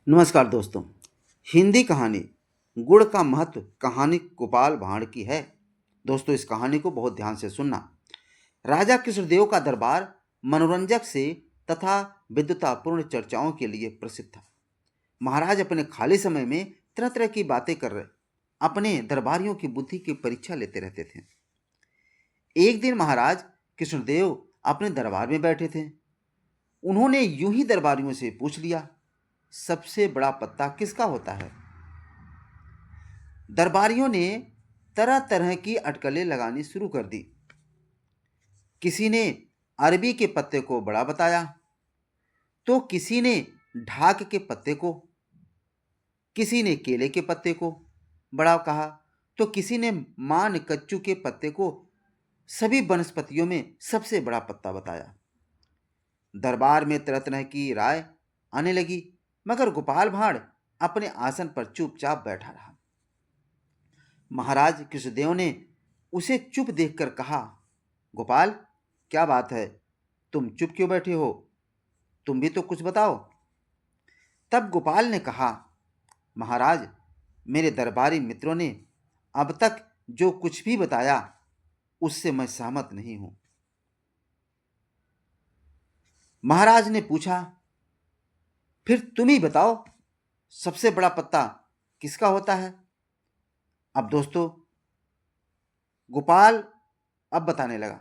नमस्कार दोस्तों। हिंदी कहानी गुड़ का महत्व कहानी गोपाल भांड़ की है। दोस्तों, इस कहानी को बहुत ध्यान से सुनना। राजा कृष्णदेव का दरबार मनोरंजक से तथा विद्वतापूर्ण चर्चाओं के लिए प्रसिद्ध था। महाराज अपने खाली समय में तरह तरह की बातें कर रहे अपने दरबारियों की बुद्धि की परीक्षा लेते रहते थे। एक दिन महाराज कृष्णदेव अपने दरबार में बैठे थे। उन्होंने यूं ही दरबारियों से पूछ लिया, सबसे बड़ा पत्ता किसका होता है? दरबारियों ने तरह तरह की अटकलें लगानी शुरू कर दी। किसी ने अरबी के पत्ते को बड़ा बताया, तो किसी ने ढाक के पत्ते को, किसी ने केले के पत्ते को बड़ा कहा, तो किसी ने मान कच्चू के पत्ते को सभी वनस्पतियों में सबसे बड़ा पत्ता बताया। दरबार में तरह तरह की राय आने लगी, मगर गोपाल भांड़ अपने आसन पर चुपचाप बैठा रहा। महाराज कृष्णदेव ने उसे चुप देखकर कहा, गोपाल, क्या बात है? तुम चुप क्यों बैठे हो? तुम भी तो कुछ बताओ। तब गोपाल ने कहा, महाराज, मेरे दरबारी मित्रों ने अब तक जो कुछ भी बताया उससे मैं सहमत नहीं हूं। महाराज ने पूछा, फिर तुम ही बताओ, सबसे बड़ा पत्ता किसका होता है? अब दोस्तों, गोपाल अब बताने लगा।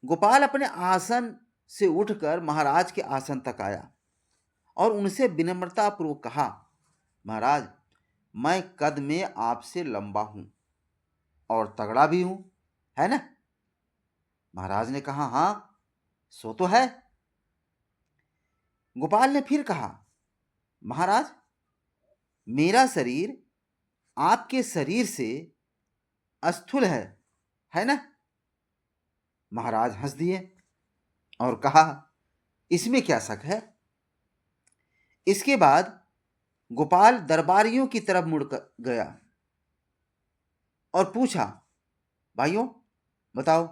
गोपाल अपने आसन से उठकर महाराज के आसन तक आया और उनसे विनम्रतापूर्वक कहा, महाराज, मैं कद में आपसे लंबा हूं और तगड़ा भी हूं, है ना? महाराज ने कहा, हाँ, सो तो है। गोपाल ने फिर कहा, महाराज, मेरा शरीर आपके शरीर से स्थूल है ना? महाराज हंस दिए और कहा, इसमें क्या शक है? इसके बाद गोपाल दरबारियों की तरफ मुड़ गया और पूछा, भाइयों, बताओ,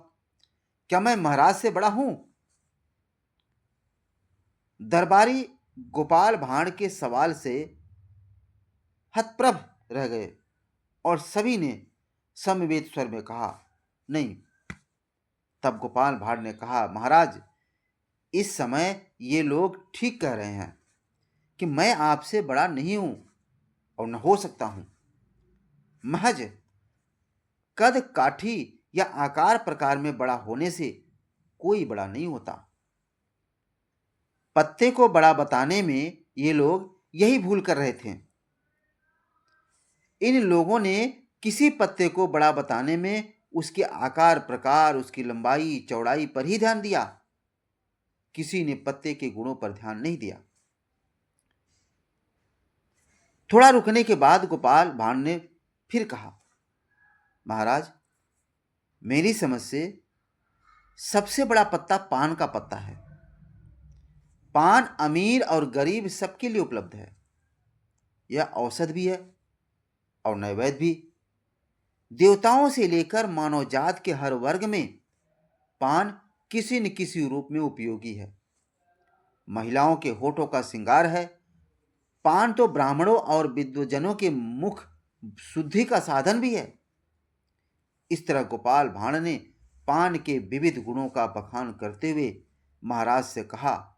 क्या मैं महाराज से बड़ा हूं? दरबारी गोपाल भांड़ के सवाल से हतप्रभ रह गए और सभी ने समवेत स्वर में कहा, नहीं। तब गोपाल भांड़ ने कहा, महाराज, इस समय ये लोग ठीक कह रहे हैं कि मैं आपसे बड़ा नहीं हूं और न हो सकता हूं। महज कद काठी या आकार प्रकार में बड़ा होने से कोई बड़ा नहीं होता। पत्ते को बड़ा बताने में ये लोग यही भूल कर रहे थे। इन लोगों ने किसी पत्ते को बड़ा बताने में उसके आकार प्रकार, उसकी लंबाई चौड़ाई पर ही ध्यान दिया। किसी ने पत्ते के गुणों पर ध्यान नहीं दिया। थोड़ा रुकने के बाद गोपाल भांड़ ने फिर कहा, महाराज, मेरी समझ से सबसे बड़ा पत्ता पान का पत्ता है। पान अमीर और गरीब सबके लिए उपलब्ध है। यह औषध भी है और नैवेद्य भी। देवताओं से लेकर मानव जात के हर वर्ग में पान किसी न किसी रूप में उपयोगी है। महिलाओं के होठों का श्रृंगार है। पान तो ब्राह्मणों और विद्वजनों के मुख शुद्धि का साधन भी है। इस तरह गोपाल भांड़ ने पान के विविध गुणों का बखान करते हुए महाराज से कहा,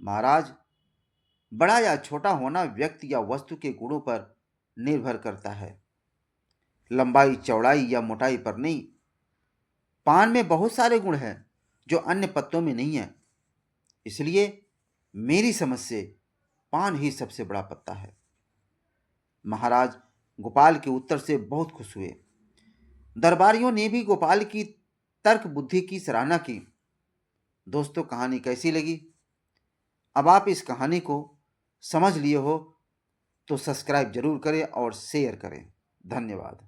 महाराज, बड़ा या छोटा होना व्यक्ति या वस्तु के गुणों पर निर्भर करता है, लंबाई चौड़ाई या मोटाई पर नहीं। पान में बहुत सारे गुण हैं जो अन्य पत्तों में नहीं है। इसलिए मेरी समझ से पान ही सबसे बड़ा पत्ता है। महाराज गोपाल के उत्तर से बहुत खुश हुए। दरबारियों ने भी गोपाल की तर्क बुद्धि की सराहना की। दोस्तों, कहानी कैसी लगी? अब आप इस कहानी को समझ लिए हो तो सब्सक्राइब जरूर करें और शेयर करें। धन्यवाद।